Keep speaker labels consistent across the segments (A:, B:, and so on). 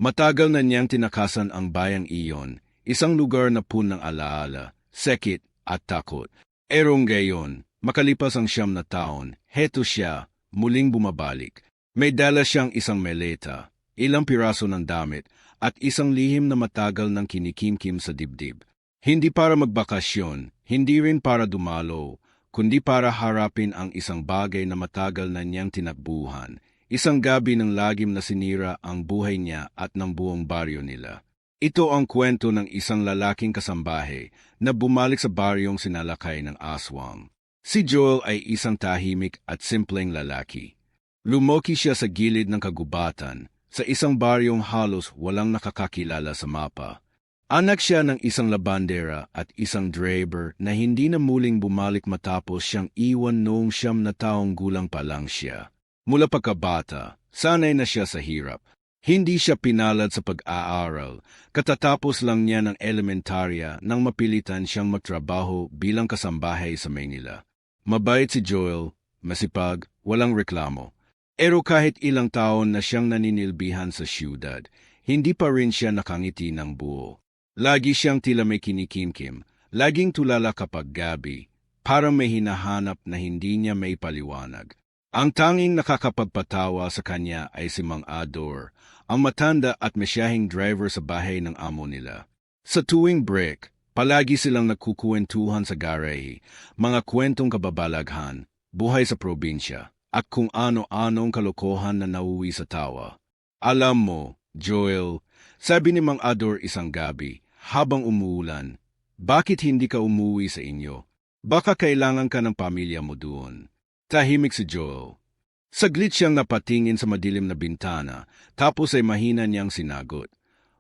A: Matagal na niyang tinakasan ang bayang iyon, isang lugar na puno ng alaala, sekit at takot. Erong gayon, makalipas ang 9 na taon, heto siya, muling bumabalik. May dala siyang isang meleta, ilang piraso ng damit, at isang lihim na matagal ng kinikimkim sa dibdib. Hindi para magbakasyon, hindi rin para dumalo, kundi para harapin ang isang bagay na matagal na niyang tinakbuhan. Isang gabi ng lagim na sinira ang buhay niya at ng buong baryo nila. Ito ang kwento ng isang lalaking kasambahay na bumalik sa baryong sinalakay ng aswang. Si Joel ay isang tahimik at simpleng lalaki. Lumoki siya sa gilid ng kagubatan, sa isang baryong halos walang nakakakilala sa mapa. Anak siya ng isang labandera at isang driver na hindi na muling bumalik matapos siyang iwan noong 9 na taong gulang pa lang siya. Mula pagkabata, sanay na siya sa hirap. Hindi siya pinalad sa pag-aaral, katatapos lang niya ng elementarya nang mapilitan siyang magtrabaho bilang kasambahay sa Maynila. Mabait si Joel, masipag, walang reklamo. Pero kahit ilang taon na siyang naninilbihan sa siyudad, hindi pa rin siya nakangiti ng buo. Lagi siyang tila may kinikimkim, laging tulala kapag gabi, parang may hinahanap na hindi niya may paliwanag. Ang tanging nakakapagpatawa sa kanya ay si Mang Ador, ang matanda at mesyaheng driver sa bahay ng amo nila. Sa tuwing break, palagi silang nagkukuwentuhan sa garahe, mga kwentong kababalaghan, buhay sa probinsya, at kung ano-anong kalokohan na nauwi sa tawa. Alam mo, Joel, sabi ni Mang Ador isang gabi, habang umuulan, bakit hindi ka umuwi sa inyo? Baka kailangan ka ng pamilya mo doon. Tahimik si Joel. Saglit siyang napatingin sa madilim na bintana, tapos ay mahina niyang sinagot.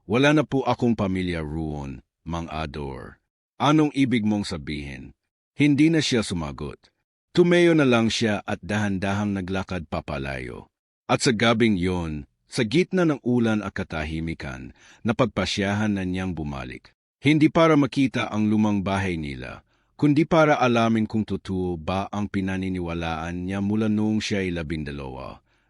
A: Wala na po akong pamilya roon, Mang Ador. Anong ibig mong sabihin? Hindi na siya sumagot. Tumayo na lang siya at dahan-dahang naglakad papalayo. At sa gabing yon, sa gitna ng ulan at katahimikan, napagpasyahan na niyang bumalik. Hindi para makita ang lumang bahay nila, kundi para alamin kung totoo ba ang pinaniniwalaan niya mula noong siya ay 12,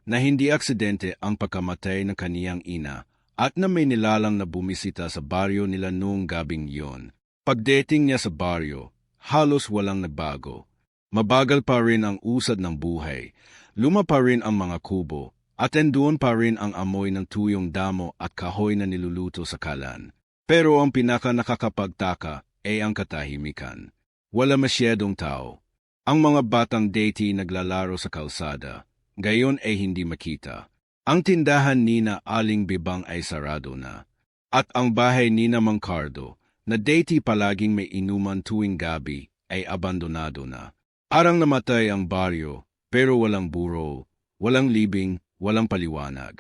A: na hindi aksidente ang pagkamatay ng kaniyang ina at na may nilalang na bumisita sa baryo nila noong gabing yon. Pagdating niya sa baryo, halos walang nagbago. Mabagal pa rin ang usad ng buhay, luma pa rin ang mga kubo, at endoon pa rin ang amoy ng tuyong damo at kahoy na niluluto sa kalan. Pero ang pinaka-nakakapagtaka ay ang katahimikan. Wala masyadong tao. Ang mga batang deity naglalaro sa kalsada, gayon ay hindi makita. Ang tindahan ni na Aling Bibang ay sarado na. At ang bahay ni na Mang Cardo, na deity palaging may inuman tuwing gabi, ay abandonado na. Parang namatay ang baryo, pero walang buro, walang libing, walang paliwanag.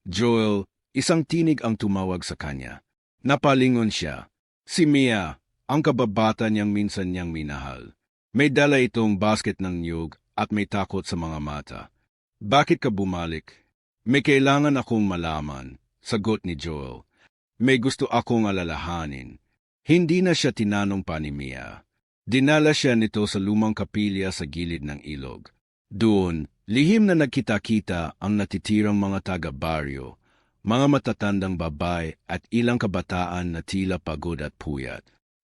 A: Joel, isang tinig ang tumawag sa kanya. Napalingon siya. Si Mia, ang kababata niyang minsan niyang minahal. May dala itong basket ng niyog at may takot sa mga mata. Bakit ka bumalik? May kailangan akong malaman, sagot ni Joel. May gusto akong alalahanin. Hindi na siya tinanong pa ni Mia. Dinala siya nito sa lumang kapilya sa gilid ng ilog. Doon, lihim na nagkita-kita ang natitirang mga taga-baryo, mga matatandang babae at ilang kabataan na tila pagod at puyat.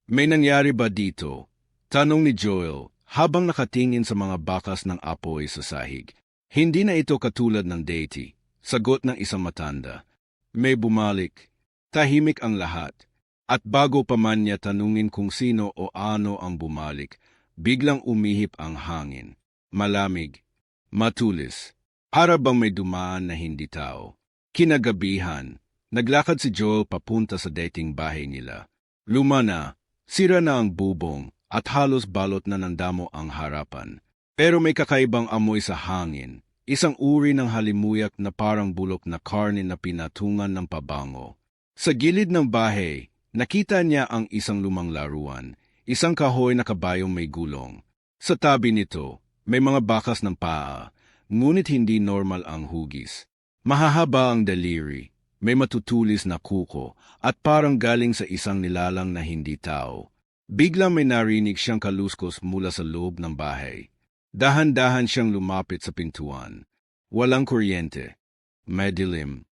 A: May nangyari ba dito? Tanong ni Joel habang nakatingin sa mga bakas ng apoy sa sahig. Hindi na ito katulad ng deity, sagot ng isang matanda. May bumalik. Tahimik ang lahat. At bago pa man niya tanungin kung sino o ano ang bumalik, biglang umihip ang hangin. Malamig. Matulis. Para bang may dumaan na hindi tao. Kinagabihan, naglakad si Joel papunta sa dating bahay nila. Luma na. Sira na ang bubong at halos balot na ng damo ang harapan. Pero may kakaibang amoy sa hangin, isang uri ng halimuyak na parang bulok na karne na pinatungan ng pabango. Sa gilid ng bahay, nakita niya ang isang lumang laruan, isang kahoy na kabayong may gulong. Sa tabi nito, may mga bakas ng paa, ngunit hindi normal ang hugis. Mahahaba ang daliri. May matutulis na kuko at parang galing sa isang nilalang na hindi tao. Biglang may narinig siyang kaluskos mula sa loob ng bahay. Dahan-dahan siyang lumapit sa pintuan. Walang kuryente. Madilim.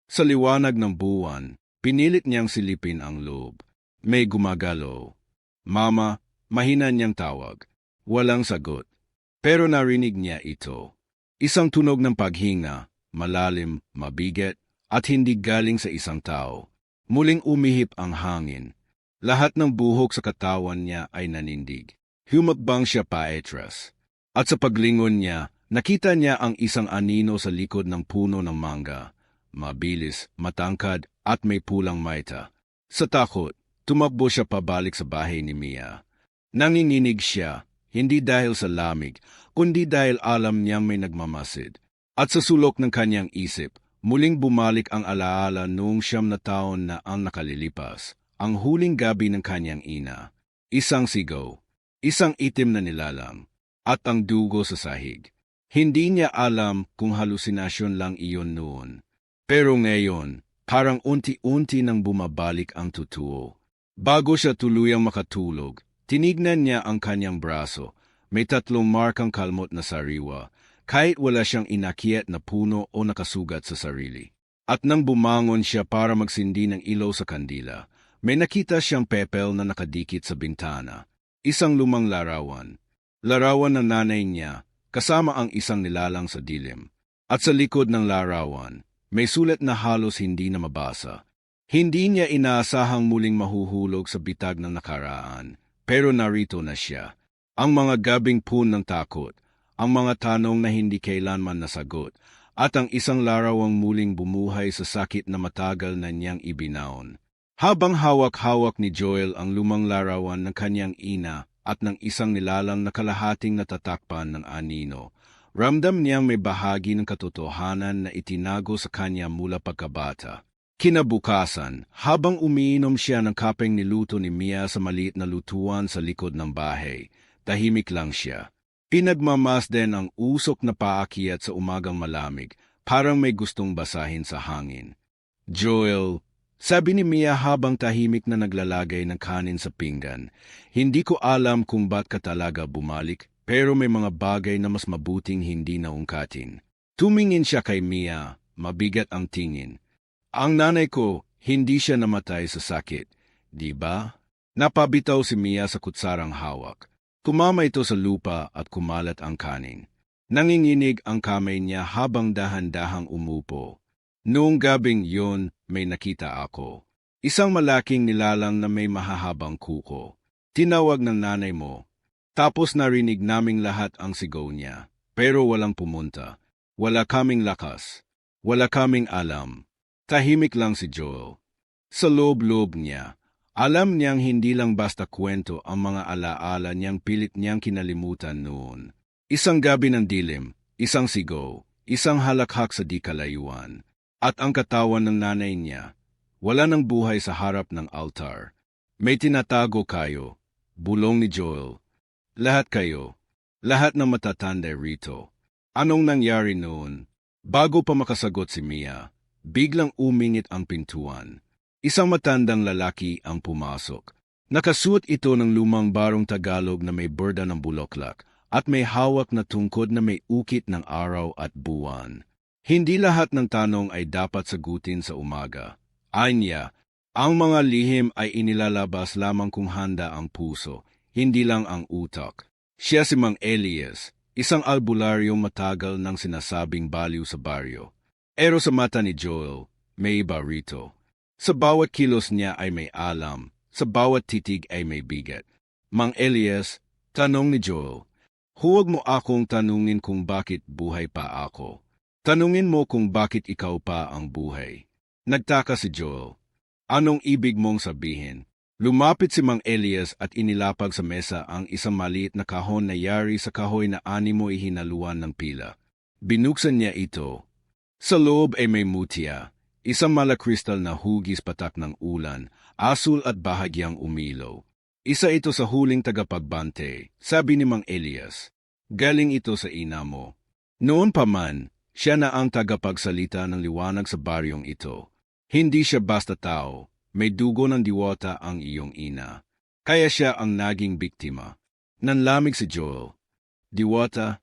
A: Sa liwanag ng buwan, pinilit niyang silipin ang loob. May gumagalaw. Mama, mahina niyang tawag. Walang sagot. Pero narinig niya ito. Isang tunog ng paghinga, malalim, mabigat, at hindi galing sa isang tao. Muling umihip ang hangin. Lahat ng buhok sa katawan niya ay nanindig. Humakbang siya paatras. At sa paglingon niya, nakita niya ang isang anino sa likod ng puno ng mangga. Mabilis, matangkad, at may pulang maita. Sa takot, tumakbo siya pabalik sa bahay ni Mia. Nanginginig siya, hindi dahil sa lamig, kundi dahil alam niyang may nagmamasid. At sa sulok ng kanyang isip, muling bumalik ang alaala noong 9 na taon na ang nakalilipas, ang huling gabi ng kanyang ina. Isang sigaw, isang itim na nilalang, at ang dugo sa sahig. Hindi niya alam kung halusinasyon lang iyon noon. Pero ngayon, parang unti-unti nang bumabalik ang totoo. Bago siya tuluyang makatulog, tinignan niya ang kanyang braso. May 3 markang kalmot na sariwa, kahit wala siyang inakyat na puno o nakasugat sa sarili. At nang bumangon siya para magsindi ng ilaw sa kandila, may nakita siyang pepel na nakadikit sa bintana. Isang lumang larawan. Larawan ng nanay niya, kasama ang isang nilalang sa dilim. At sa likod ng larawan, may sulat na halos hindi na mabasa. Hindi niya inaasahang muling mahuhulog sa bitag ng nakaraan, pero narito na siya. Ang mga gabing pun ng takot, ang mga tanong na hindi kailanman nasagot, at ang isang larawang muling bumuhay sa sakit na matagal na niyang ibinaon. Habang hawak-hawak ni Joel ang lumang larawan ng kanyang ina at ng isang nilalang na kalahating natatakpan ng anino, ramdam niyang may bahagi ng katotohanan na itinago sa kanya mula pagkabata. Kinabukasan, habang umiinom siya ng kapeng niluto ni Mia sa maliit na lutuan sa likod ng bahay, tahimik lang siya. Pinagmamasdan ang usok na paakyat sa umagang malamig, parang may gustong basahin sa hangin. Joel, sabi ni Mia habang tahimik na naglalagay ng kanin sa pinggan, hindi ko alam kung ba't ka talaga bumalik, pero may mga bagay na mas mabuting hindi naungkatin. Tumingin siya kay Mia, mabigat ang tingin. Ang nanay ko, hindi siya namatay sa sakit, di ba? Napabitaw si Mia sa kutsarang hawak. Tumama ito sa lupa at kumalat ang kanin. Nanginginig ang kamay niya habang dahan-dahang umupo. Noong gabing yon, may nakita ako. Isang malaking nilalang na may mahahabang kuko. Tinawag ng nanay mo. Tapos narinig naming lahat ang sigaw niya. Pero walang pumunta. Wala kaming lakas. Wala kaming alam. Tahimik lang si Joel. Sa loob-loob niya, alam niyang hindi lang basta kwento ang mga alaala niyang pilit niyang kinalimutan noon. Isang gabi ng dilim, isang sigaw, isang halakhak sa di kalayuan. At ang katawan ng nanay niya, wala ng buhay sa harap ng altar. May tinatago kayo, bulong ni Joel. Lahat kayo, lahat na matatanda rito. Anong nangyari noon? Bago pa makasagot si Mia, biglang umingit ang pintuan. Isang matandang lalaki ang pumasok. Nakasuot ito ng lumang barong Tagalog na may borda ng bulaklak at may hawak na tungkod na may ukit ng araw at buwan. Hindi lahat ng tanong ay dapat sagutin sa umaga. Anya, ang mga lihim ay inilalabas lamang kung handa ang puso, hindi lang ang utak. Siya si Mang Elias, isang albularyong matagal ng sinasabing baliw sa baryo. Pero sa mata ni Joel, may iba rito. Sa bawat kilos niya ay may alam, sa bawat titig ay may bigat. Mang Elias, tanong ni Joel, huwag mo akong tanungin kung bakit buhay pa ako. Tanungin mo kung bakit ikaw pa ang buhay. Nagtaka si Joel. Anong ibig mong sabihin? Lumapit si Mang Elias at inilapag sa mesa ang isang maliit na kahon na yari sa kahoy na animo ihinaluan ng pila. Binuksan niya ito. Sa loob ay may mutya, isang malakristal na hugis patak ng ulan, asul at bahagyang umilaw. Isa ito sa huling tagapagbante, sabi ni Mang Elias. Galing ito sa ina mo. Noon pa man, siya na ang tagapagsalita ng liwanag sa baryong ito. Hindi siya basta tao, may dugo ng diwata ang iyong ina. Kaya siya ang naging biktima. Nanlamig si Joel. Diwata,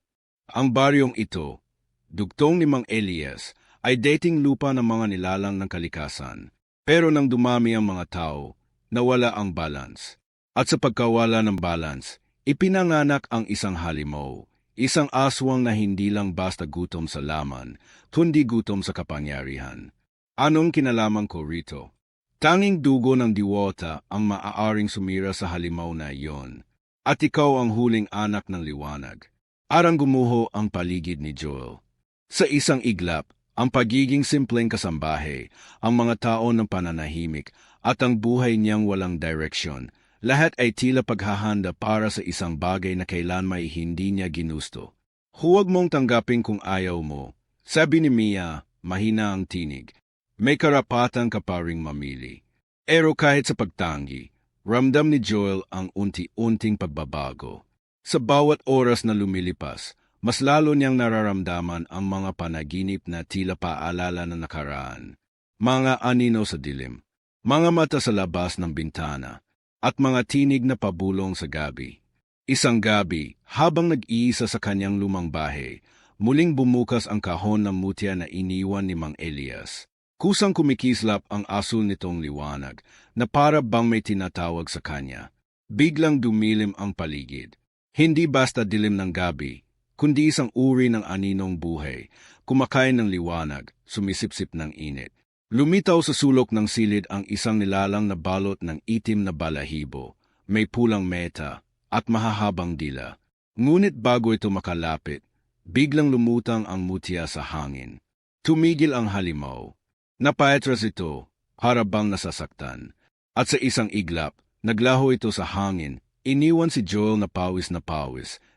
A: ang baryong ito, dugtong ni Mang Elias, ay dating lupa ng mga nilalang ng kalikasan. Pero nang dumami ang mga tao, nawala ang balance. At sa pagkawala ng balance, ipinanganak ang isang halimaw, isang aswang na hindi lang basta gutom sa laman, kundi gutom sa kapangyarihan. Anong kinalaman ko rito? Tanging dugo ng diwata ang maaaring sumira sa halimaw na iyon. At ikaw ang huling anak ng liwanag. Arang gumuho ang paligid ni Joel. Sa isang iglap, ang pagiging simpleng kasambahay, ang mga tao ng pananahimik, at ang buhay niyang walang direksyon, lahat ay tila paghahanda para sa isang bagay na kailan may hindi niya ginusto. Huwag mong tanggapin kung ayaw mo, sabi ni Mia, mahina ang tinig. May karapatan ka pa ring mamili. Pero kahit sa pagtanggi, ramdam ni Joel ang unti-unting pagbabago. Sa bawat oras na lumilipas, mas lalo niyang nararamdaman ang mga panaginip na tila paalala ng nakaraan. Mga anino sa dilim, mga mata sa labas ng bintana, at mga tinig na pabulong sa gabi. Isang gabi, habang nag-iisa sa kanyang lumang bahay, muling bumukas ang kahon ng mutya na iniwan ni Mang Elias. Kusang kumikislap ang asul nitong liwanag, na para bang may tinatawag sa kanya. Biglang dumilim ang paligid. Hindi basta dilim ng gabi, kundi isang uri ng aninong buhay, kumakain ng liwanag, sumisipsip ng init. Lumitaw sa sulok ng silid ang isang nilalang na balot ng itim na balahibo, may pulang meta, at mahahabang dila. Ngunit bago ito makalapit, biglang lumutang ang mutya sa hangin. Tumigil ang halimaw. Napaatras ito, harabang nasasaktan. At sa isang iglap, naglaho ito sa hangin, iniwan si Joel na pawis,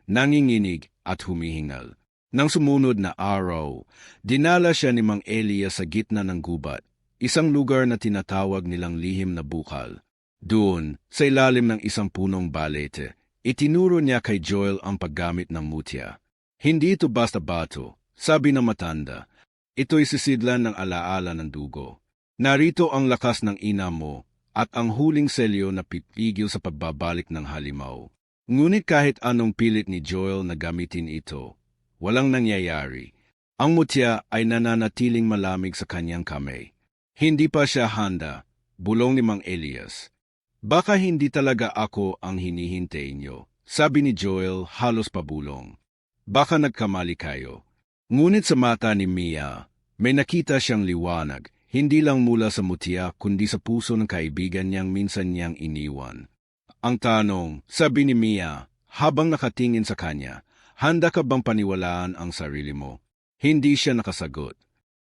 A: nanginginig at humihingal. Nang sumunod na araw, dinala siya ni Mang Elias sa gitna ng gubat, isang lugar na tinatawag nilang lihim na bukal. Doon, sa ilalim ng isang punong balete, itinuro niya kay Joel ang paggamit ng mutya. Hindi ito basta bato, sabi ng matanda. Ito'y sisidlan ng alaala ng dugo. Narito ang lakas ng ina mo at ang huling selyo na pipigil sa pagbabalik ng halimaw. Ngunit kahit anong pilit ni Joel na gamitin ito, walang nangyayari. Ang mutya ay nananatiling malamig sa kanyang kamay. Hindi pa siya handa, bulong ni Mang Elias. Baka hindi talaga ako ang hinihintay niyo, sabi ni Joel halos pabulong. Baka nagkamali kayo. Ngunit sa mata ni Mia, may nakita siyang liwanag, hindi lang mula sa mutya kundi sa puso ng kaibigan niyang minsan niyang iniwan. Ang tanong, sabi ni Mia, habang nakatingin sa kanya, handa ka bang paniwalaan ang sarili mo? Hindi siya nakasagot.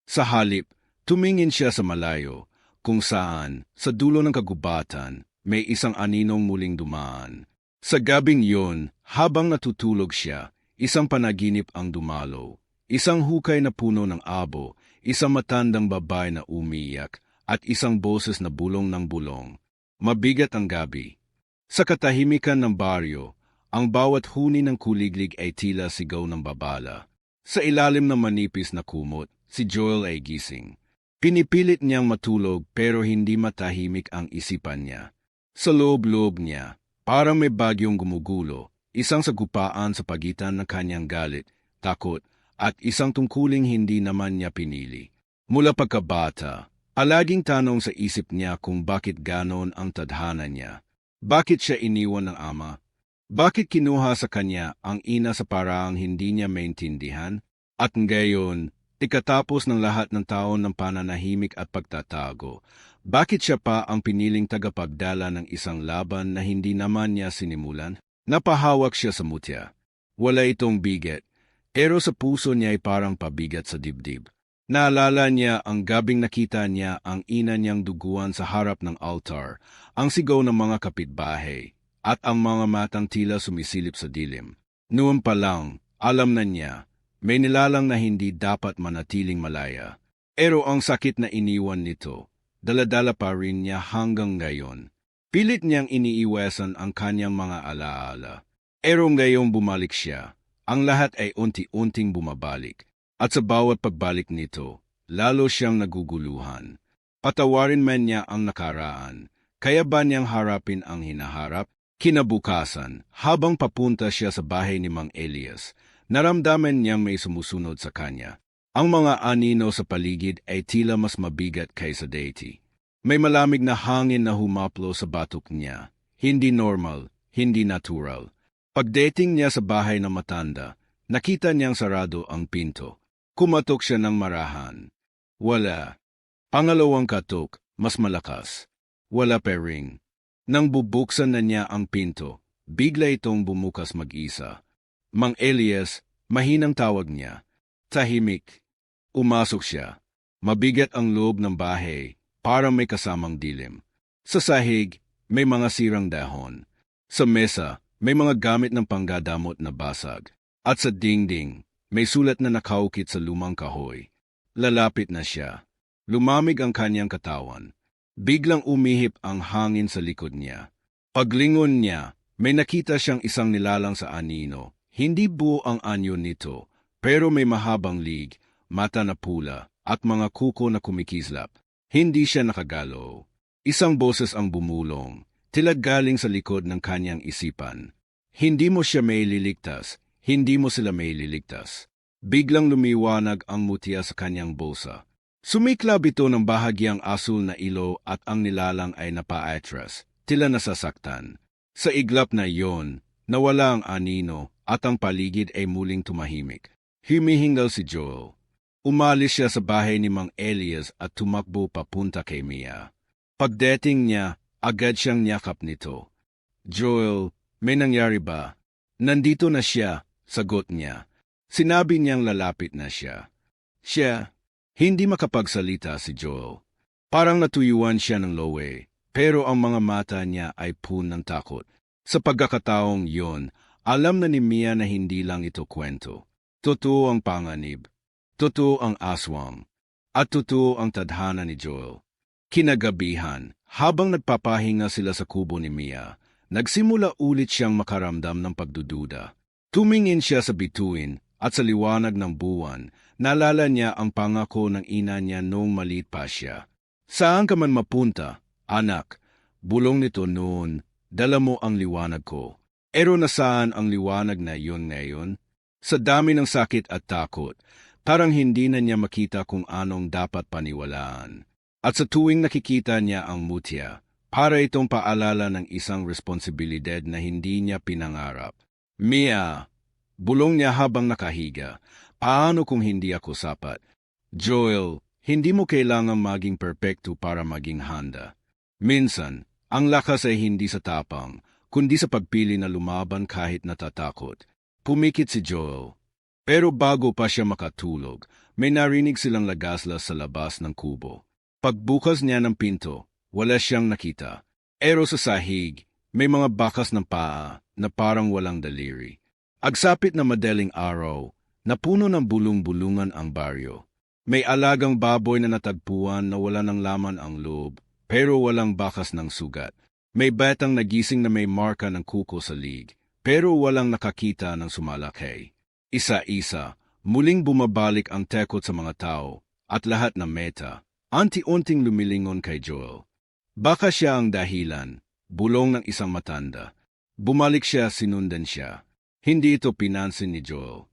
A: Sa halip, tumingin siya sa malayo, kung saan, sa dulo ng kagubatan, may isang aninong muling dumaan. Sa gabing yun, habang natutulog siya, isang panaginip ang dumalo. Isang hukay na puno ng abo, isang matandang babae na umiyak, at isang boses na bulong ng bulong. Mabigat ang gabi. Sa katahimikan ng baryo, ang bawat huni ng kuliglig ay tila sigaw ng babala. Sa ilalim ng manipis na kumot, si Joel ay gising. Pinipilit niyang matulog pero hindi matahimik ang isipan niya. Sa loob-loob niya, parang may bagyong gumugulo, isang sagupaan sa pagitan ng kanyang galit, takot, at isang tungkuling hindi naman niya pinili. Mula pagkabata, alaging tanong sa isip niya kung bakit ganon ang tadhana niya. Bakit siya iniwan ng ama? Bakit kinuha sa kanya ang ina sa paraang hindi niya maintindihan? At ngayon, ikatapos ng lahat ng taon ng pananahimik at pagtatago, bakit siya pa ang piniling tagapagdala ng isang laban na hindi naman niya sinimulan? Napahawak siya sa mutya. Wala itong bigat, pero sa puso niya ay parang pabigat sa dibdib. Naalala niya ang gabing nakita niya ang ina niyang duguan sa harap ng altar, ang sigaw ng mga kapitbahay, at ang mga matang tila sumisilip sa dilim. Noon pa lang, alam na niya, may nilalang na hindi dapat manatiling malaya. Pero ang sakit na iniwan nito, daladala pa rin niya hanggang ngayon. Pilit niyang iniiwasan ang kanyang mga alaala. Pero ngayong bumalik siya, ang lahat ay unti-unting bumabalik. At sa bawat pagbalik nito, lalo siyang naguguluhan. Patawarin man niya ang nakaraan, kaya ba niyang harapin ang hinaharap? Kinabukasan, habang papunta siya sa bahay ni Mang Elias, naramdaman niyang may sumusunod sa kanya. Ang mga anino sa paligid ay tila mas mabigat kaysa dati. May malamig na hangin na humaplo sa batok niya. Hindi normal, hindi natural. Pagdating niya sa bahay ng matanda, nakita niyang sarado ang pinto. Kumatok siya ng marahan. Wala. Pangalawang katok, mas malakas. Wala pa ring. Nang bubuksan na niya ang pinto, bigla itong bumukas mag-isa. Mang Elias, mahinang tawag niya. Tahimik. Umasok siya. Mabigat ang loob ng bahay, para may kasamang dilim. Sa sahig, may mga sirang dahon. Sa mesa, may mga gamit ng panggadamot na basag. At sa dingding, may sulat na nakaukit sa lumang kahoy. Lalapit na siya. Lumamig ang kanyang katawan. Biglang umihip ang hangin sa likod niya. Paglingon niya, may nakita siyang isang nilalang sa anino. Hindi buo ang anyo nito, pero may mahabang lig, mata na pula, at mga kuko na kumikislap. Hindi siya nakagalaw. Isang boses ang bumulong, tila galing sa likod ng kanyang isipan. Hindi mo siya may liligtas, hindi mo sila may liligtas. Biglang lumiwanag ang mutya sa kanyang bulsa. Sumiklab ito ng bahagyang asul na ilo at ang nilalang ay napaatras, tila nasasaktan. Sa iglap na iyon, nawala ang anino at ang paligid ay muling tumahimik. Humihingal si Joel. Umalis siya sa bahay ni Mang Elias at tumakbo papunta kay Mia. Pagdating niya, agad siyang niyakap nito. Joel, may nangyari ba? Nandito na siya, sagot niya. Sinabi niyang lalapit na siya. Hindi makapagsalita si Joel. Parang natuyuan siya ng lowe, pero ang mga mata niya ay puno ng takot. Sa pagkakataong yon, alam na ni Mia na hindi lang ito kwento. Totoo ang panganib, totoo ang aswang, at totoo ang tadhana ni Joel. Kinagabihan, habang nagpapahinga sila sa kubo ni Mia, nagsimula ulit siyang makaramdam ng pagdududa. Tumingin siya sa bituin at sa liwanag ng buwan, naalala niya ang pangako ng ina niya noong maliit pa siya. Saan ka man mapunta, anak, bulong nito noon, dala mo ang liwanag ko. Pero nasaan ang liwanag na iyon ngayon? Sa dami ng sakit at takot, parang hindi na niya makita kung anong dapat paniwalaan. At sa tuwing nakikita niya ang mutya, para itong paalala ng isang responsibilidad na hindi niya pinangarap. Mia, bulong niya habang nakahiga, paano kung hindi ako sapat? Joel, hindi mo kailangang maging perpekto para maging handa. Minsan, ang lakas ay hindi sa tapang, kundi sa pagpili na lumaban kahit natatakot. Pumikit si Joel. Pero bago pa siya makatulog, may narinig silang lagaslas sa labas ng kubo. Pagbukas niya ng pinto, wala siyang nakita. Pero sa sahig, may mga bakas ng paa na parang walang daliri. Agsapit na madaling araw, napuno ng bulong-bulungan ang baryo. May alagang baboy na natagpuan na wala ng laman ang loob, pero walang bakas ng sugat. May batang nagising na may marka ng kuko sa lig, pero walang nakakita ng sumalakay. Isa-isa, muling bumabalik ang tekot sa mga tao, at lahat ng meta, anti-unting lumilingon kay Joel. Baka siya ang dahilan, bulong ng isang matanda. Bumalik siya, sinundan siya. Hindi ito pinansin ni Joel.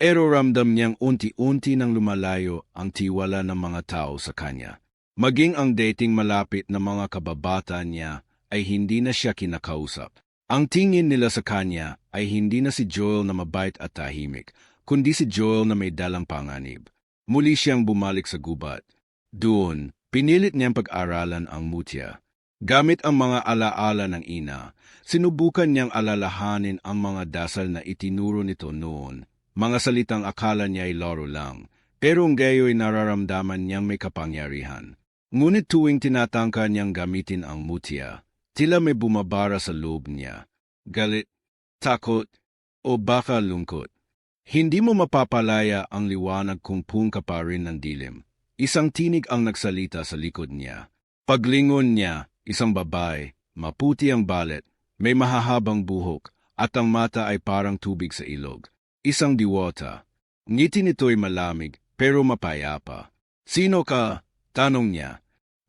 A: Pero ramdam niyang unti-unti nang lumalayo ang tiwala ng mga tao sa kanya. Maging ang dating malapit na mga kababata niya ay hindi na siya kinakausap. Ang tingin nila sa kanya ay hindi na si Joel na mabait at tahimik, kundi si Joel na may dalang panganib. Muli siyang bumalik sa gubat. Doon, pinilit niyang pag-aralan ang mutya. Gamit ang mga alaala ng ina, sinubukan niyang alalahanin ang mga dasal na itinuro nito noon. Mga salitang akala niya ay laro lang, pero ngayon nararamdaman niyang may kapangyarihan. Ngunit tuwing tinatangka niyang gamitin ang mutya, tila may bumabara sa loob niya. Galit, takot, o baka lungkot. Hindi mo mapapalaya ang liwanag kung pung ka pa rin ng dilim. Isang tinig ang nagsalita sa likod niya. Paglingon niya, isang babae, maputi ang balet, may mahahabang buhok, at ang mata ay parang tubig sa ilog. Isang diwata. Ngiti nito'y malamig, pero mapayapa. Sino ka? Tanong niya.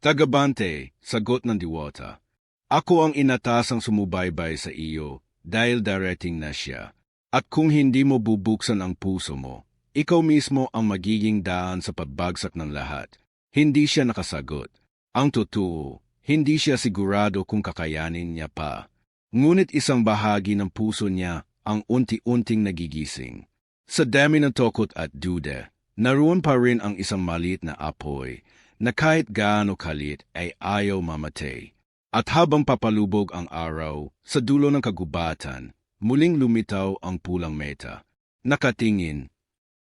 A: Tagabante, sagot ng diwata. Ako ang inatasang sumubaybay sa iyo, dahil darating na siya. At kung hindi mo bubuksan ang puso mo, Ikaw mismo ang magiging daan sa pagbagsak ng lahat. Hindi siya nakasagot. Ang totoo, hindi siya sigurado kung kakayanin niya pa. Ngunit isang bahagi ng puso niya ang unti-unting nagigising. Sa dami ng takot at duda, naroon pa rin ang isang maliit na apoy na kahit gaano kalit ay ayaw mamatay. At habang papalubog ang araw sa dulo ng kagubatan, muling lumitaw ang pulang meta. Nakatingin,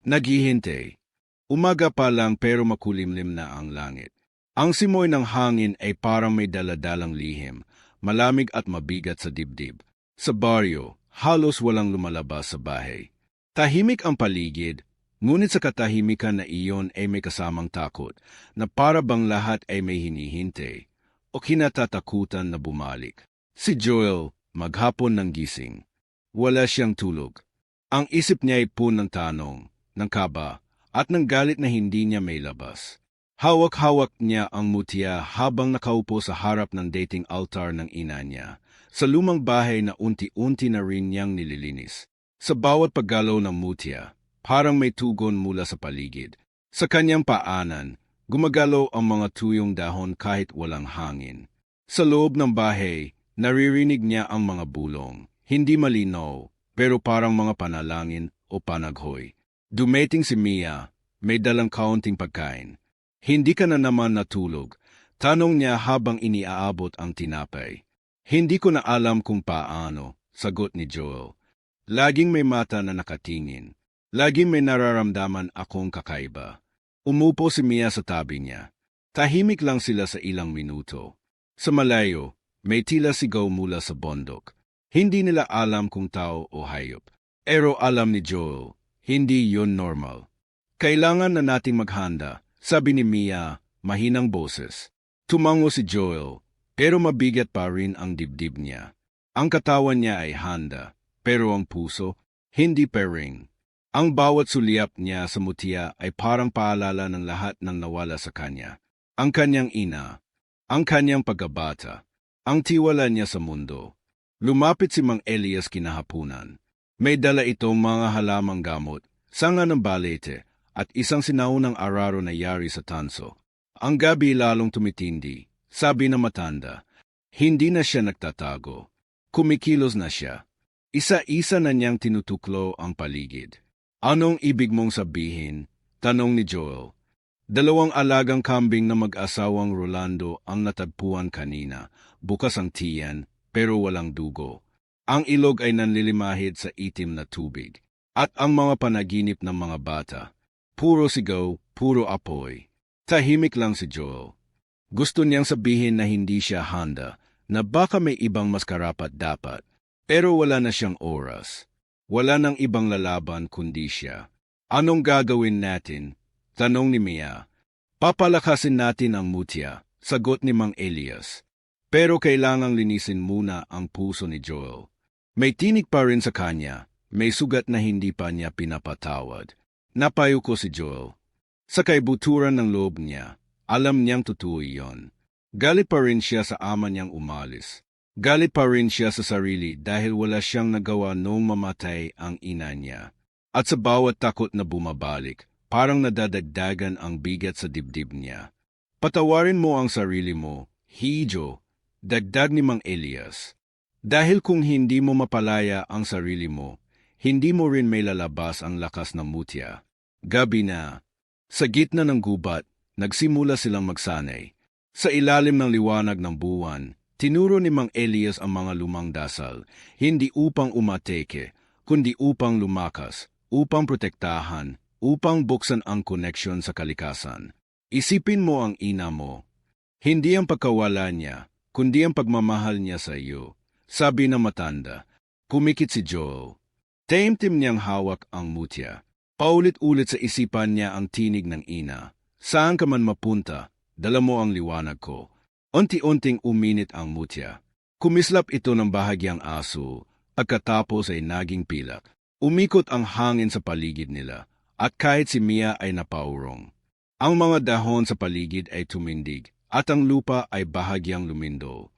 A: naghihintay. Umaga pa lang pero makulimlim na ang langit. Ang simoy ng hangin ay parang may daladalang lihim, malamig at mabigat sa dibdib. Sa baryo, halos walang lumalabas sa bahay. Tahimik ang paligid, ngunit sa katahimikan na iyon ay may kasamang takot, na para bang lahat ay may hinihintay o kinatatakutan na bumalik. Si Joel, maghapon ng gising. Wala siyang tulog. Ang isip niya ay puno ng tanong, ng kaba, at ng galit na hindi niya may labas. Hawak-hawak niya ang mutya habang nakaupo sa harap ng dating altar ng ina niya, sa lumang bahay na unti-unti na rin niyang nililinis. Sa bawat paggalaw ng mutya, parang may tugon mula sa paligid. Sa kanyang paanan, gumagalaw ang mga tuyong dahon kahit walang hangin. Sa loob ng bahay, naririnig niya ang mga bulong, hindi malinaw, pero parang mga panalangin o panaghoy. Dumating si Mia, may dalang kaunting pagkain. Hindi ka na naman natulog, tanong niya habang iniaabot ang tinapay. Hindi ko na alam kung paano, sagot ni Joel. Laging may mata na nakatingin. Laging may nararamdaman akong kakaiba. Umupo si Mia sa tabi niya. Tahimik lang sila sa ilang minuto. Sa malayo, may tila sigaw mula sa bundok. Hindi nila alam kung tao o hayop. Pero alam ni Joel, hindi yun normal. Kailangan na nating maghanda, sabi ni Mia, mahinang boses. Tumango si Joel, pero mabigat pa rin ang dibdib niya. Ang katawan niya ay handa, pero ang puso, hindi pa rin. Ang bawat sulyap niya sa mutya ay parang paalala ng lahat ng nawala sa kanya. Ang kanyang ina, ang kanyang pagkabata, ang tiwala niya sa mundo. Lumapit si Mang Elias kinahapunan. May dala itong mga halamang gamot, sanga ng balete, at isang sinaunang araro na yari sa tanso. Ang gabi lalong tumitindi, sabi ng matanda. Hindi na siya nagtatago. Kumikilos na siya. Isa-isa na niyang tinutuklo ang paligid. Anong ibig mong sabihin? Tanong ni Joel. 2 alagang kambing na mag-asawang Rolando ang natagpuan kanina, bukas ang tiyan, pero walang dugo. Ang ilog ay nanlilimahid sa itim na tubig. At ang mga panaginip ng mga bata, puro sigaw, puro apoy. Tahimik lang si Joel. Gusto niyang sabihin na hindi siya handa, na baka may ibang mas karapat-dapat. Pero wala na siyang oras. Wala nang ibang lalaban kundi siya. Anong gagawin natin? Tanong ni Mia. Papalakasin natin ang mutya, sagot ni Mang Elias. Pero kailangang linisin muna ang puso ni Joel. May tinik pa rin sa kanya, may sugat na hindi pa niya pinapatawad. Napayo ko si Joel. Sa kaibuturan ng loob niya, alam niyang totoo iyon. Galit pa rin siya sa ama niyang umalis. Galit pa rin siya sa sarili dahil wala siyang nagawa noong mamatay ang ina niya. At sa bawat takot na bumabalik, parang nadadagdagan ang bigat sa dibdib niya. Patawarin mo ang sarili mo, Hijo, dagdag ni Mang Elias. Dahil kung hindi mo mapalaya ang sarili mo, hindi mo rin may lalabas ang lakas ng mutya. Gabi na. Sa gitna ng gubat, nagsimula silang magsanay. Sa ilalim ng liwanag ng buwan, tinuro ni Mang Elias ang mga lumang dasal, hindi upang umateke, kundi upang lumakas, upang protektahan, upang buksan ang koneksyon sa kalikasan. Isipin mo ang ina mo. Hindi ang pagkawala niya, kundi ang pagmamahal niya sa iyo. Sabi ng matanda. Kumikit si Joel. Taimtim niyang hawak ang mutya. Paulit-ulit sa isipan niya ang tinig ng ina. Saan ka man mapunta, dala mo ang liwanag ko. Unti-unting uminit ang mutya. Kumislap ito ng bahagyang aso, pagkatapos ay naging pilak. Umikot ang hangin sa paligid nila, at kahit si Mia ay napaurong. Ang mga dahon sa paligid ay tumindig, at ang lupa ay bahagyang lumindol.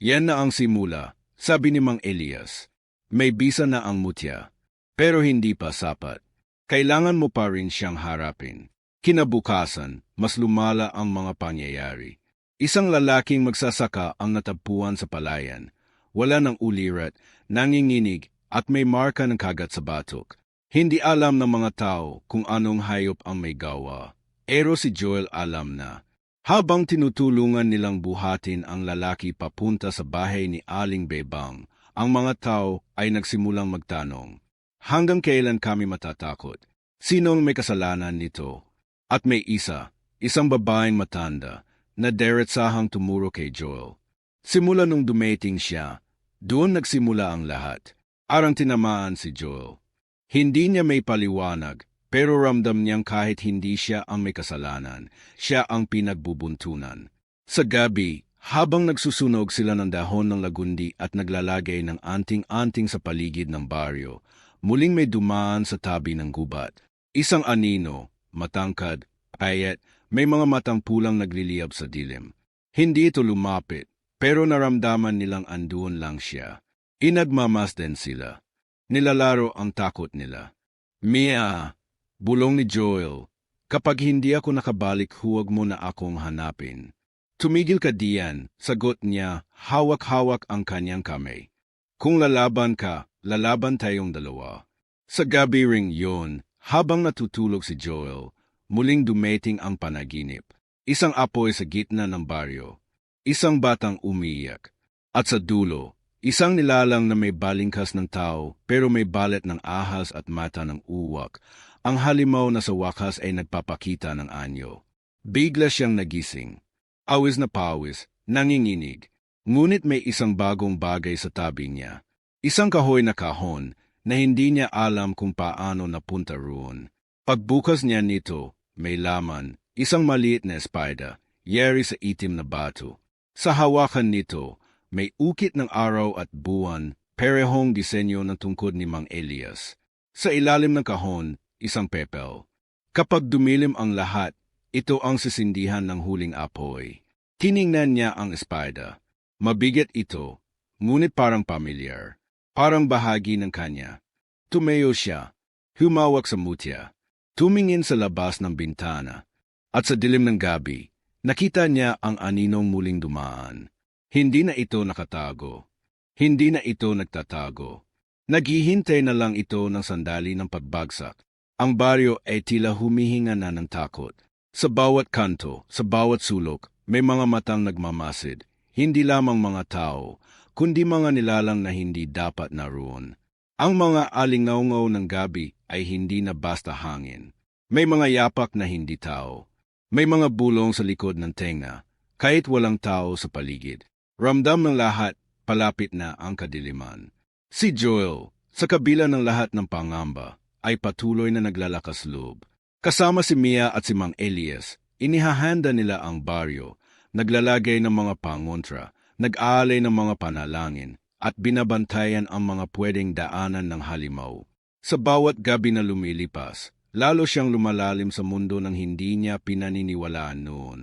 A: Yan na ang simula, sabi ni Mang Elias. May bisa na ang mutya, pero hindi pa sapat. Kailangan mo pa rin siyang harapin. Kinabukasan, mas lumala ang mga pangyayari. Isang lalaking magsasaka ang natagpuan sa palayan. Wala ng ulirat, nanginginig at may marka ng kagat sa batok. Hindi alam ng mga tao kung anong hayop ang may gawa. Pero si Joel alam na. Habang tinutulungan nilang buhatin ang lalaki papunta sa bahay ni Aling Bebang, ang mga tao ay nagsimulang magtanong, hanggang kailan kami matatakot? Sinong may kasalanan nito? At may isang babaeng matanda, na diretsahang tumuro kay Joel. Simula nung dumating siya, doon nagsimula ang lahat. Arang tinamaan si Joel. Hindi niya may paliwanag, pero ramdam niyang kahit hindi siya ang may kasalanan, siya ang pinagbubuntunan. Sa gabi, habang nagsusunog sila ng dahon ng lagundi at naglalagay ng anting-anting sa paligid ng baryo, muling may dumaan sa tabi ng gubat. Isang anino, matangkad, payat, may mga matang pulang nagliliyab sa dilim. Hindi ito lumapit, pero naramdaman nilang anduon lang siya. Inagmamasdan sila. Nilalaro ang takot nila. Mia, bulong ni Joel, kapag hindi ako nakabalik huwag mo na akong hanapin. Tumigil ka diyan, sagot niya, hawak-hawak ang kanyang kamay. Kung lalaban ka, lalaban tayong dalawa. Sa gabi ring yun, habang natutulog si Joel, muling dumating ang panaginip. Isang apoy sa gitna ng baryo. Isang batang umiiyak. At sa dulo, isang nilalang na may balingkas ng tao pero may balat ng ahas at mata ng uwak. Ang halimaw na sa wakas ay nagpapakita ng anyo. Bigla siyang nagising. Awis na pawis, nanginginig. Ngunit may isang bagong bagay sa tabi niya. Isang kahoy na kahon na hindi niya alam kung paano napunta roon. Pagbukas niya nito, may laman, isang maliit na espada, yeri sa itim na bato. Sa hawakan nito, may ukit ng araw at buwan, parehong disenyo ng tungkod ni Mang Elias. Sa ilalim ng kahon, isang pepel. Kapag dumilim ang lahat, ito ang sisindihan ng huling apoy. Tiningnan niya ang espada. Mabigat ito, ngunit parang pamilyar. Parang bahagi ng kanya. Tumayo siya, humawak sa mutya. Tumingin sa labas ng bintana. At sa dilim ng gabi, nakita niya ang aninong muling dumaan. Hindi na ito nakatago. Hindi na ito nagtatago. Naghihintay na lang ito ng sandali ng pagbagsak. Ang baryo ay tila humihinga na ng takot. Sa bawat kanto, sa bawat sulok, may mga matang nagmamasid. Hindi lamang mga tao, kundi mga nilalang na hindi dapat naroon. Ang mga alingaungaw ng gabi ay hindi na basta hangin. May mga yapak na hindi tao. May mga bulong sa likod ng tenga, kahit walang tao sa paligid. Ramdam ng lahat, palapit na ang kadiliman. Si Joel, sa kabila ng lahat ng pangamba, ay patuloy na naglalakas loob. Kasama si Mia at si Mang Elias, inihahanda nila ang baryo, naglalagay ng mga pangontra, nag-aalay ng mga panalangin, at binabantayan ang mga pwedeng daanan ng halimaw. Sa bawat gabi na lumilipas, lalo siyang lumalalim sa mundo ng hindi niya pinaniniwalaan noon.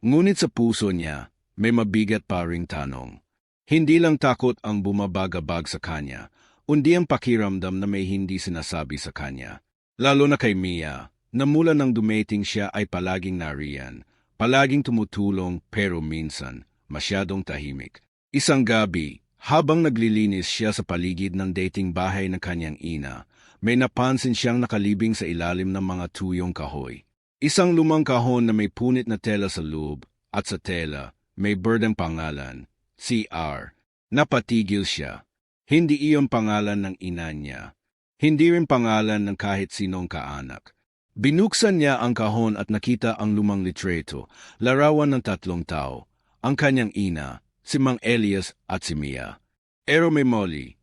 A: Ngunit sa puso niya, may mabigat pa ring tanong. Hindi lang takot ang bumabagabag sa kanya, kundi ang pakiramdam na may hindi sinasabi sa kanya. Lalo na kay Mia, na mula nang dumating siya ay palaging nariyan, palaging tumutulong pero minsan, masyadong tahimik. Isang gabi, habang naglilinis siya sa paligid ng dating bahay ng kanyang ina, may napansin siyang nakalibing sa ilalim ng mga tuyong kahoy. Isang lumang kahon na may punit na tela sa loob, at sa tela, may berdeng pangalan, CR. Napatigil siya. Hindi iyon pangalan ng ina niya. Hindi rin pangalan ng kahit sinong kaanak. Binuksan niya ang kahon at nakita ang lumang litreto, larawan ng tatlong tao, ang kanyang ina, si Mang Elias at si Mia. Pero may mali.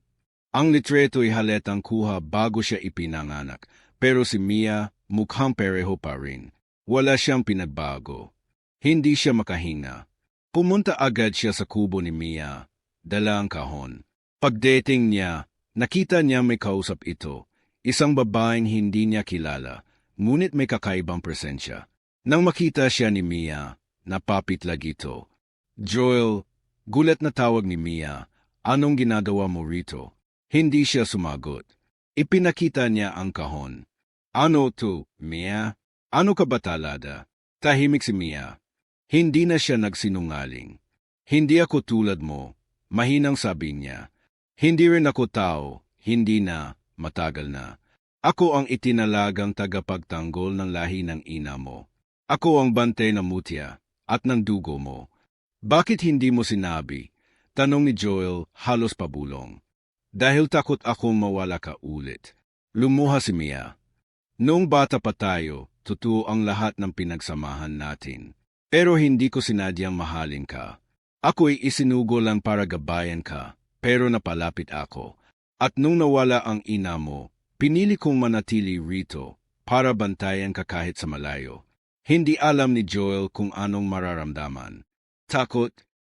A: Ang litreto'y haletang kuha bago siya ipinanganak, pero si Mia mukhang pareho pa rin. Wala siyang pinagbago. Hindi siya makahinga. Pumunta agad siya sa kubo ni Mia, dala ang kahon. Pagdating niya, nakita niya may kausap ito, isang babaeng hindi niya kilala, ngunit may kakaibang presensya. Nang makita siya ni Mia, napapitlag ito. Joel, gulat na tawag ni Mia, anong ginagawa mo rito? Hindi siya sumagot. Ipinakita niya ang kahon. Ano to, Mia? Ano ka ba talada? Tahimik si Mia. Hindi na siya nagsinungaling. Hindi ako tulad mo, mahinang sabi niya. Hindi rin ako tao, hindi na, matagal na. Ako ang itinalagang tagapagtanggol ng lahi ng ina mo. Ako ang bantay ng mutya at ng dugo mo. Bakit hindi mo sinabi? Tanong ni Joel halos pabulong. Dahil takot akong mawala ka ulit. Lumuha si Mia. Noong bata pa tayo, totoo ang lahat ng pinagsamahan natin. Pero hindi ko sinadyang mahalin ka. Ako'y isinugo lang para gabayan ka, pero napalapit ako. At nung nawala ang ina mo, pinili kong manatili rito para bantayan ka kahit sa malayo. Hindi alam ni Joel kung anong mararamdaman. Takot,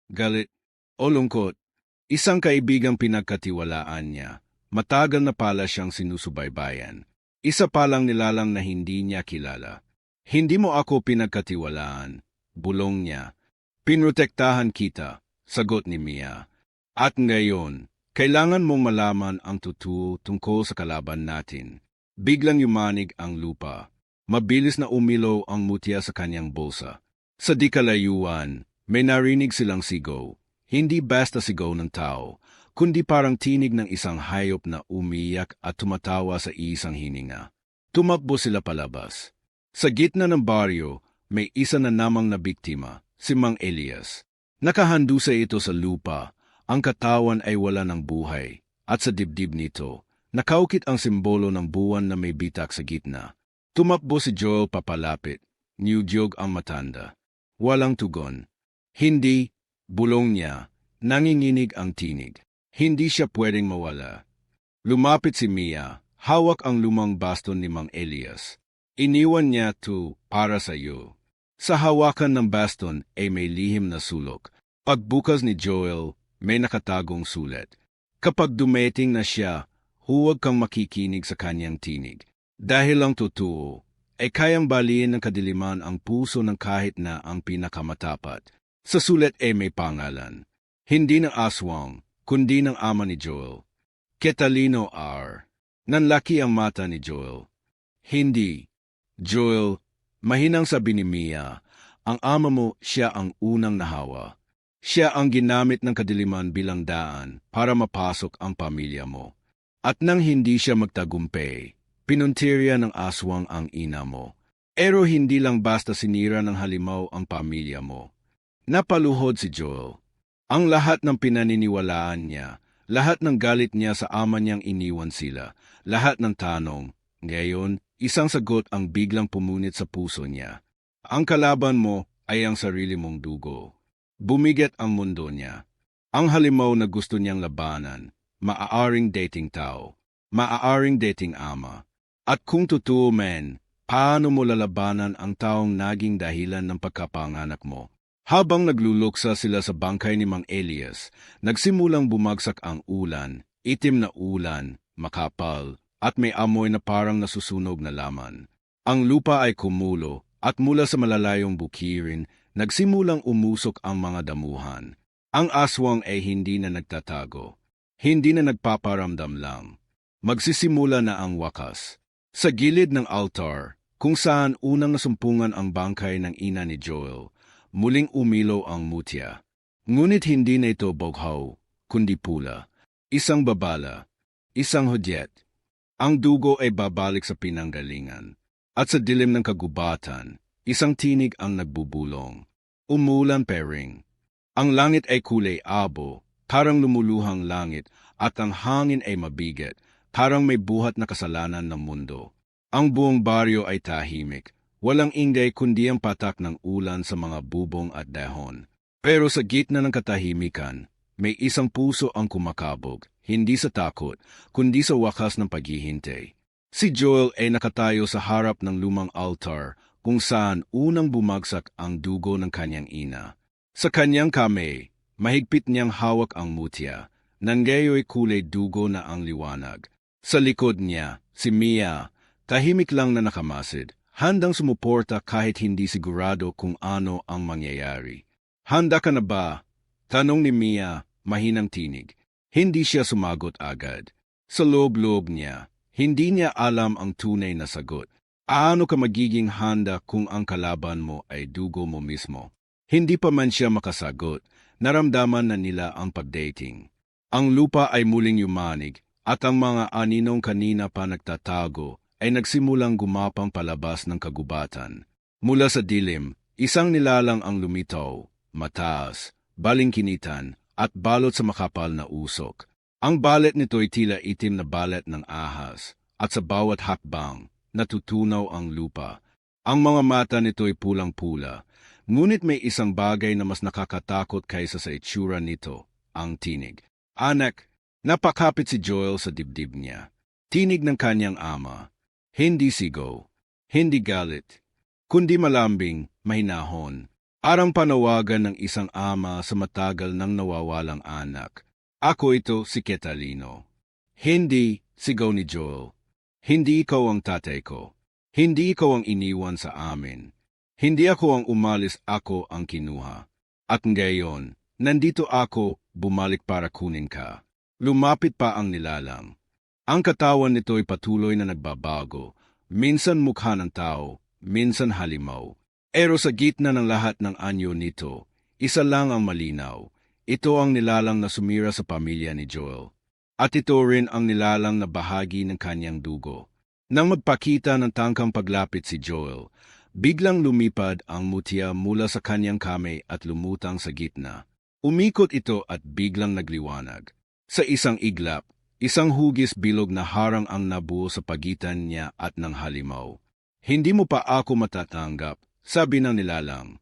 A: galit, o lungkot. Isang kaibigang pinagkatiwalaan niya. Matagal na pala siyang sinusubaybayan. Isa palang nilalang na hindi niya kilala. Hindi mo ako pinagkatiwalaan, bulong niya. Pinrotektahan kita, sagot ni Mia. At ngayon, kailangan mong malaman ang totoo tungkol sa kalaban natin. Biglang yumanig ang lupa. Mabilis na umilaw ang mutya sa kanyang bulsa. Sa di kalayuan, may narinig silang sigaw. Hindi basta sigaw ng tao, kundi parang tinig ng isang hayop na umiyak at tumatawa sa isang hininga. Tumakbo sila palabas. Sa gitna ng baryo, may isa na namang na biktima, si Mang Elias. Nakahandusa ito sa lupa, ang katawan ay wala ng buhay, at sa dibdib nito, nakaukit ang simbolo ng buwan na may bitak sa gitna. Tumakbo si Joel papalapit, niyudyog ang matanda. Walang tugon. Hindi, bulong niya, nanginginig ang tinig. Hindi siya pwedeng mawala. Lumapit si Mia, hawak ang lumang baston ni Mang Elias. Iniwan niya to para sa iyo. Sa hawakan ng baston ay may lihim na sulok. Pagbukas ni Joel, may nakatagong sulat. Kapag dumating na siya, huwag kang makikinig sa kanyang tinig. Dahil ang totoo, ay kayang baliin ng kadiliman ang puso ng kahit na ang pinakamatapat. Sa sulat ay may pangalan. Hindi ng aswang, kundi ng ama ni Joel. Ketalino R. Nanlaki ang mata ni Joel. Hindi. Joel, mahinang sabi ni Mia, ang ama mo siya ang unang nahawa. Siya ang ginamit ng kadiliman bilang daan para mapasok ang pamilya mo. At nang hindi siya magtagumpay, pinuntirya ng aswang ang ina mo. Pero hindi lang basta sinira ng halimaw ang pamilya mo. Napaluhod si Joel. Ang lahat ng pinaniniwalaan niya, lahat ng galit niya sa ama niyang iniwan sila, lahat ng tanong, ngayon, isang sagot ang biglang pumunit sa puso niya. Ang kalaban mo ay ang sarili mong dugo. Bumigat ang mundo niya. Ang halimaw na gusto niyang labanan, maaaring dating tao, maaaring dating ama. At kung totoo men, paano mo lalabanan ang taong naging dahilan ng pagkapanganak mo? Habang nagluluksa sila sa bangkay ni Mang Elias, nagsimulang bumagsak ang ulan, itim na ulan, makapal, at may amoy na parang nasusunog na laman. Ang lupa ay kumulo, at mula sa malalayong bukirin, nagsimulang umusok ang mga damuhan. Ang aswang ay hindi na nagtatago, hindi na nagpaparamdam lang. Magsisimula na ang wakas. Sa gilid ng altar, kung saan unang nasumpungan ang bangkay ng ina ni Joel, muling umilaw ang mutya. Ngunit hindi na ito boghaw, kundi pula. Isang babala, isang hudyat. Ang dugo ay babalik sa pinanggalingan. At sa dilim ng kagubatan, isang tinig ang nagbubulong. Umulan pering. Ang langit ay kulay abo, parang lumuluhang langit, at ang hangin ay mabigat, parang may buhat na kasalanan ng mundo. Ang buong baryo ay tahimik. Walang ingay kundi ang patak ng ulan sa mga bubong at dahon. Pero sa gitna ng katahimikan, may isang puso ang kumakabog, hindi sa takot, kundi sa wakas ng paghihintay. Si Joel ay nakatayo sa harap ng lumang altar kung saan unang bumagsak ang dugo ng kanyang ina. Sa kanyang kamay, mahigpit niyang hawak ang mutya, nanggayoy kulay dugo na ang liwanag. Sa likod niya, si Mia, tahimik lang na nakamasid, handang sumuporta kahit hindi sigurado kung ano ang mangyayari. Handa ka na ba? Tanong ni Mia, mahinang tinig. Hindi siya sumagot agad. Sa loob-loob niya, Hindi niya alam ang tunay na sagot. Paano ka magiging handa kung ang kalaban mo ay dugo mo mismo? Hindi pa man siya makasagot, naramdaman na nila ang pagdating. Ang lupa ay muling yumanig at ang mga aninong kanina pa nagtatago ay nagsimulang gumapang palabas ng kagubatan. Mula sa dilim, isang nilalang ang lumitaw, mataas, balingkinitan at balot sa makapal na usok. Ang balet nito'y tila itim na balet ng ahas at sa bawat hakbang, natutunaw ang lupa. Ang mga mata nito'y pulang-pula, ngunit may isang bagay na mas nakakatakot kaysa sa itsura nito, ang tinig. Anak, napakapit si Joel sa dibdib niya. Tinig ng kanyang ama. Hindi sigaw, hindi galit, kundi malambing, mahinahon. Parang panawagan ng isang ama sa matagal nang nawawalang anak. Ako ito, si Catalino. Hindi, sigaw ni Joel. Hindi ikaw ang tatay ko. Hindi ikaw ang iniwan sa amin. Hindi ako ang umalis, ako ang kinuha. At ngayon, nandito ako, bumalik para kunin ka. Lumapit pa ang nilalang. Ang katawan nito'y patuloy na nagbabago. Minsan mukha ng tao, minsan halimaw. Pero sa gitna ng lahat ng anyo nito, isa lang ang malinaw. Ito ang nilalang na sumira sa pamilya ni Joel. At ito rin ang nilalang na bahagi ng kanyang dugo. Nang magpakita ng tangkang paglapit si Joel, biglang lumipad ang mutya mula sa kanyang kamay at lumutang sa gitna. Umikot ito at biglang nagliwanag. Sa isang iglap, isang hugis bilog na harang ang nabuo sa pagitan niya at ng halimaw. Hindi mo pa ako matatanggap, sabi ng nilalang.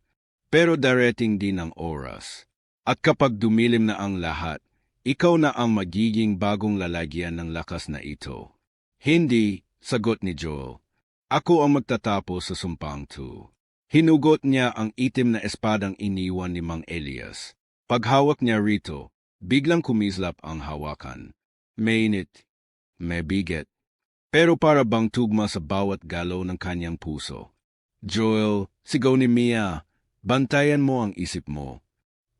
A: Pero darating din ang oras. At kapag dumilim na ang lahat, ikaw na ang magiging bagong lalagyan ng lakas na ito. Hindi, sagot ni Joel. Ako ang magtatapos sa sumpang to. Hinugot niya ang itim na espadang iniwan ni Mang Elias. Paghawak niya rito, biglang kumislap ang hawakan. Mainit, may bigat, pero para bang tugma sa bawat galaw ng kanyang puso. Joel, sigaw ni Mia, bantayan mo ang isip mo.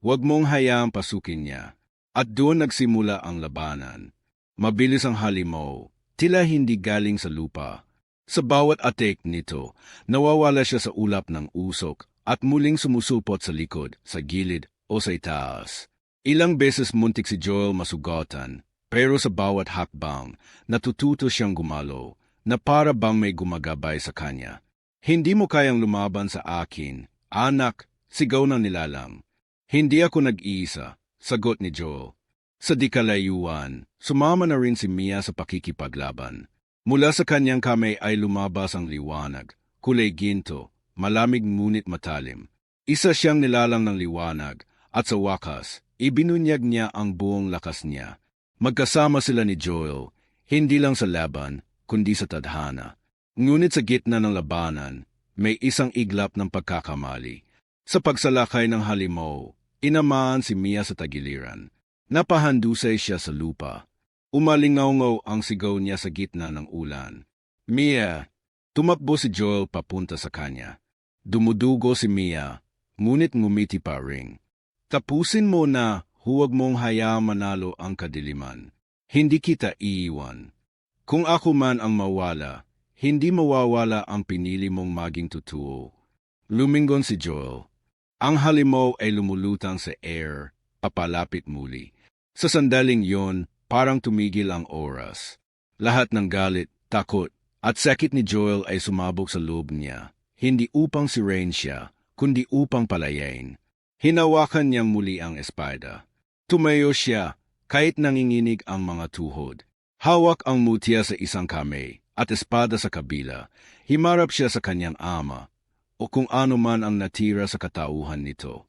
A: Huwag mong hayaang pasukin niya. At doon nagsimula ang labanan. Mabilis ang halimaw, tila hindi galing sa lupa. Sa bawat atik nito, nawawala siya sa ulap ng usok at muling sumusupot sa likod, sa gilid o sa itaas. Ilang beses muntik si Joel masugatan, pero sa bawat hakbang, natututo siyang gumalaw, na para bang may gumagabay sa kanya. Hindi mo kayang lumaban sa akin, anak, sigaw ng nilalang. Hindi ako nag-iisa, sagot ni Joel. Sa di kalayuan, sumama na rin si Mia sa pakikipaglaban. Mula sa kanyang kamay ay lumabas ang liwanag, kulay ginto, malamig ngunit matalim. Isa siyang nilalang ng liwanag, at sa wakas, ibinunyag niya ang buong lakas niya. Magkasama sila ni Joel, hindi lang sa laban, kundi sa tadhana. Ngunit sa gitna ng labanan, may isang iglap ng pagkakamali. Sa pagsalakay ng halimaw, inamaan si Mia sa tagiliran. Napahandusay siya sa lupa. Umalingaw-ngaw ang sigaw niya sa gitna ng ulan. Mia! Tumakbo si Joel papunta sa kanya. Dumudugo si Mia, ngunit ngumiti pa rin. Tapusin mo na, huwag mong hayaang manalo ang kadiliman. Hindi kita iiwan. Kung ako man ang mawala, hindi mawawala ang pinili mong maging totoo. Lumingon si Joel. Ang halimaw ay lumulutang sa air, papalapit muli. Sa sandaling yon, parang tumigil ang oras. Lahat ng galit, takot, at sakit ni Joel ay sumabog sa loob niya. Hindi upang sirain siya, kundi upang palayain. Hinawakan niyang muli ang espada. Tumayo siya, kahit nanginginig ang mga tuhod. Hawak ang mutya sa isang kamay, at espada sa kabila. Himarap siya sa kanyang ama, o kung ano man ang natira sa katauhan nito.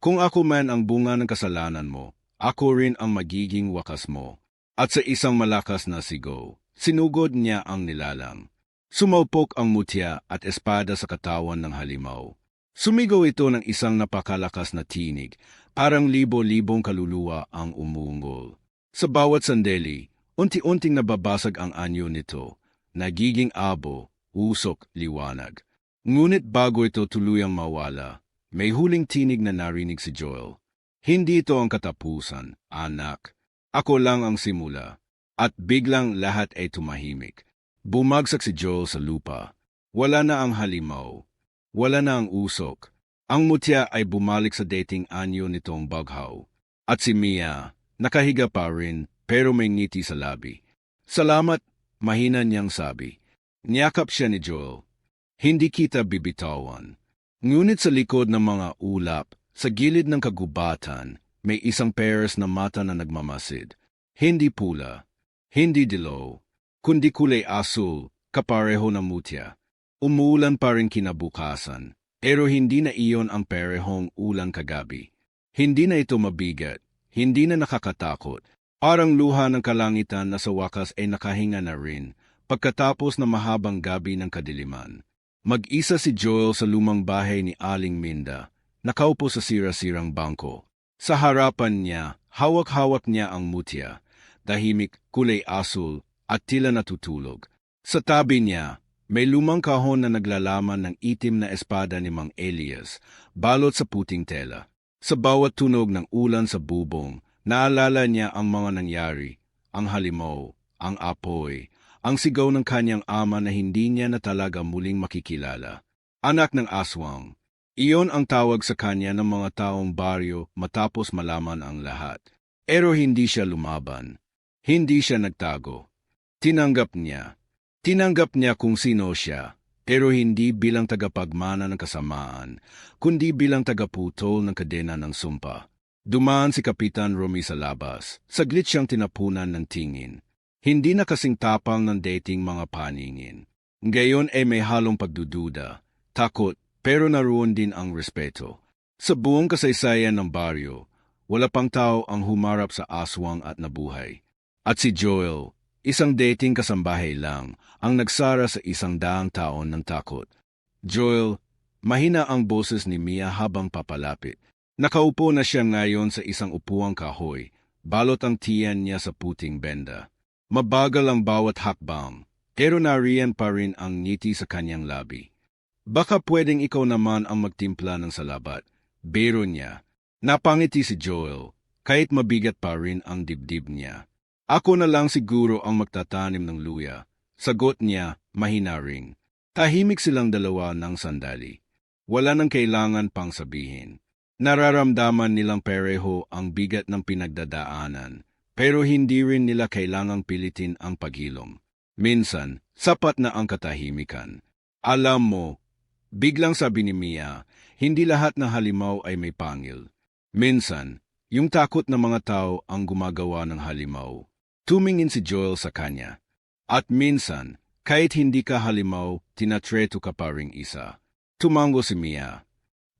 A: Kung ako man ang bunga ng kasalanan mo, ako rin ang magiging wakas mo. At sa isang malakas na sigaw, sinugod niya ang nilalang. Sumaupok ang mutya at espada sa katawan ng halimaw. Sumigaw ito ng isang napakalakas na tinig, parang libo-libong kaluluwa ang umungol. Sa bawat sandali, unti-unting nababasag ang anyo nito, nagiging abo, usok, liwanag. Ngunit bago ito tuluyang mawala, may huling tinig na narinig si Joel. Hindi ito ang katapusan, anak. Ako lang ang simula. At biglang lahat ay tumahimik. Bumagsak si Joel sa lupa. Wala na ang halimaw. Wala na ang usok. Ang mutya ay bumalik sa dating anyo nitong baghaw. At si Mia, nakahiga pa rin, pero may ngiti sa labi. Salamat, mahina niyang sabi. Niyakap siya ni Joel. Hindi kita bibitawan. Ngunit sa likod ng mga ulap, sa gilid ng kagubatan, may isang pairs na mata na nagmamasid. Hindi pula, hindi dilaw, kundi kulay asul, kapareho ng mutya. Umuulan pa rin kinabukasan, pero hindi na iyon ang parehong ulan kagabi. Hindi na ito mabigat, hindi na nakakatakot. Parang luha ng kalangitan na sa wakas ay nakahinga na rin, pagkatapos na mahabang gabi ng kadiliman. Mag-isa si Joel sa lumang bahay ni Aling Minda, nakaupo sa sira-sirang bangko. Sa harapan niya, hawak-hawak niya ang mutya, tahimik, kulay asul, at tila natutulog. Sa tabi niya, may lumang kahon na naglalaman ng itim na espada ni Mang Elias, balot sa puting tela. Sa bawat tunog ng ulan sa bubong, naalala niya ang mga nangyari, ang halimaw, ang apoy, ang sigaw ng kanyang ama na hindi niya na talaga muling makikilala. Anak ng aswang. Iyon ang tawag sa kanya ng mga taong baryo matapos malaman ang lahat. Pero hindi siya lumaban. Hindi siya nagtago. Tinanggap niya. Tinanggap niya kung sino siya, pero hindi bilang tagapagmana ng kasamaan, kundi bilang tagaputol ng kadena ng sumpa. Dumaan si Kapitan Romy sa labas. Saglit siyang tinapunan ng tingin. Hindi na kasing tapang ng dating mga paningin. Ngayon ay may halong pagdududa, takot, pero naroon din ang respeto. Sa buong kasaysayan ng baryo, wala pang tao ang humarap sa aswang at nabuhay. At si Joel, isang dating kasambahay lang, ang nagsara sa 100 taon ng takot. Joel, mahina ang boses ni Mia habang papalapit. Nakaupo na siya ngayon sa isang upuang kahoy, balot ang tiyan niya sa puting benda. Mabagal ang bawat hakbang, pero nariyan pa rin ang ngiti sa kanyang labi. Baka pwedeng ikaw naman ang magtimpla ng salabat. Biro niya. Napangiti si Joel, kahit mabigat pa rin ang dibdib niya. Ako na lang siguro ang magtatanim ng luya. Sagot niya, mahina ring. Tahimik silang dalawa ng sandali. Wala nang kailangan pang sabihin. Nararamdaman nilang pareho ang bigat ng pinagdadaanan, pero hindi rin nila kailangang pilitin ang paghilom. Minsan, sapat na ang katahimikan. Alam mo, biglang sabi ni Mia, hindi lahat ng halimaw ay may pangil. Minsan, yung takot na mga tao ang gumagawa ng halimaw. Tumingin si Joel sa kanya. At minsan, kahit hindi ka halimaw, tinatreto ka pa ring isa. Tumango si Mia.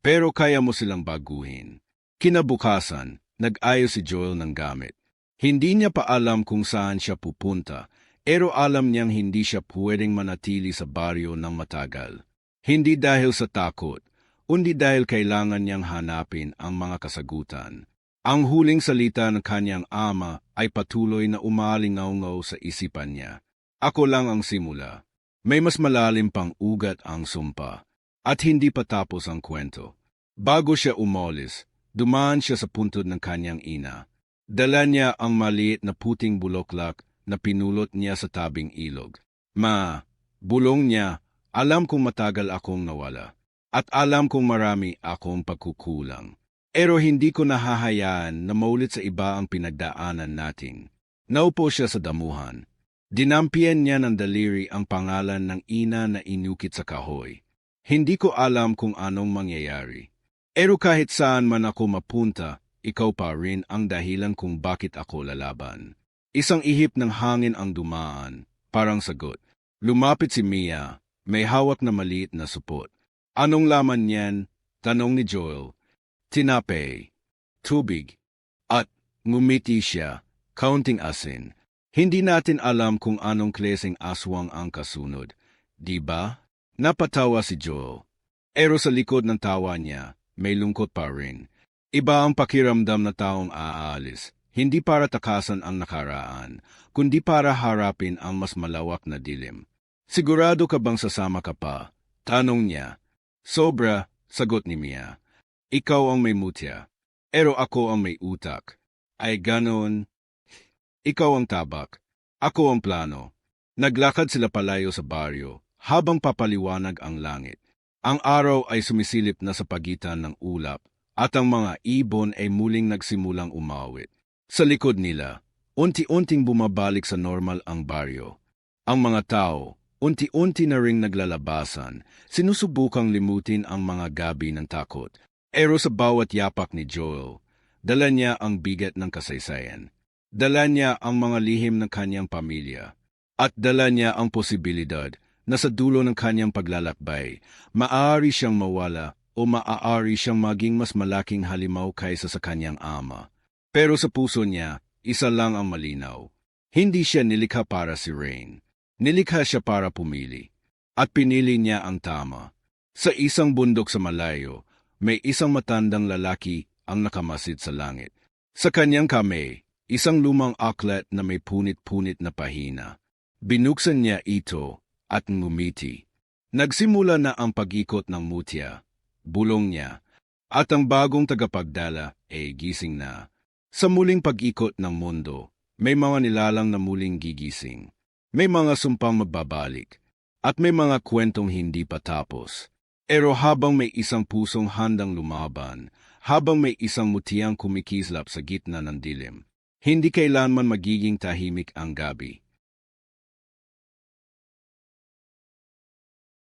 A: Pero kaya mo silang baguhin. Kinabukasan, nag-ayos si Joel ng gamit. Hindi niya pa alam kung saan siya pupunta, pero alam niyang hindi siya pwedeng manatili sa baryo ng matagal. Hindi dahil sa takot, kundi dahil kailangan niyang hanapin ang mga kasagutan. Ang huling salita ng kanyang ama ay patuloy na umalingaw-ngaw sa isipan niya. Ako lang ang simula. May mas malalim pang ugat ang sumpa. At hindi pa tapos ang kwento. Bago siya umalis, dumaan siya sa puntod ng kanyang ina. Dala niya ang maliit na puting buloklak na pinulot niya sa tabing ilog. Ma, bulong niya, alam kong matagal akong nawala. At alam kong marami akong pagkukulang. Pero hindi ko nahahayaan na maulit sa iba ang pinagdaanan natin. Naupo siya sa damuhan. Dinampian niya ng daliri ang pangalan ng ina na inukit sa kahoy. Hindi ko alam kung anong mangyayari. Pero kahit saan man ako mapunta, ikaw pa rin ang dahilan kung bakit ako lalaban. Isang ihip ng hangin ang dumaan, parang sagot. Lumapit si Mia, may hawak na maliit na supot. Anong laman niyan? Tanong ni Joel. Tinapay, tubig, at ngumiti siya, kaunting asin. Hindi natin alam kung anong klaseng aswang ang kasunod, di ba? Napatawa si Joel. Pero sa likod ng tawa niya, may lungkot pa rin. Iba ang pakiramdam na taong aalis, hindi para takasan ang nakaraan, kundi para harapin ang mas malawak na dilim. Sigurado ka bang sasama ka pa? Tanong niya. Sobra, sagot ni Mia. Ikaw ang may mutya, pero ako ang may utak. Ay ganon. Ikaw ang tabak. Ako ang plano. Naglakad sila palayo sa baryo, habang papaliwanag ang langit. Ang araw ay sumisilip na sa pagitan ng ulap, at ang mga ibon ay muling nagsimulang umawit. Sa likod nila, unti-unting bumabalik sa normal ang baryo. Ang mga tao, unti-unti na ring naglalabasan, sinusubukang limutin ang mga gabi ng takot. Pero sa bawat yapak ni Joel, dala niya ang bigat ng kasaysayan. Dala niya ang mga lihim ng kanyang pamilya. At dala niya ang posibilidad na sa dulo ng kanyang paglalakbay, maaari siyang mawala o maaari siyang maging mas malaking halimaw kaysa sa kanyang ama. Pero sa puso niya, isa lang ang malinaw. Hindi siya nilikha para si Rain. Nilikha siya para pumili. At pinili niya ang tama. Sa isang bundok sa malayo, may isang matandang lalaki ang nakamasid sa langit. Sa kanyang kamay, isang lumang aklat na may punit-punit na pahina. Binuksan niya ito at ngumiti. Nagsimula na ang pag-ikot ng mutya, bulong niya, at ang bagong tagapagdala ay gising na. Sa muling pag-ikot ng mundo, may mga nilalang na muling gigising. May mga sumpang magbabalik, at may mga kwentong hindi pa tapos. Pero habang may isang pusong handang lumaban, habang may isang mutiyang kumikislap sa gitna ng dilim, hindi kailanman magiging tahimik ang gabi.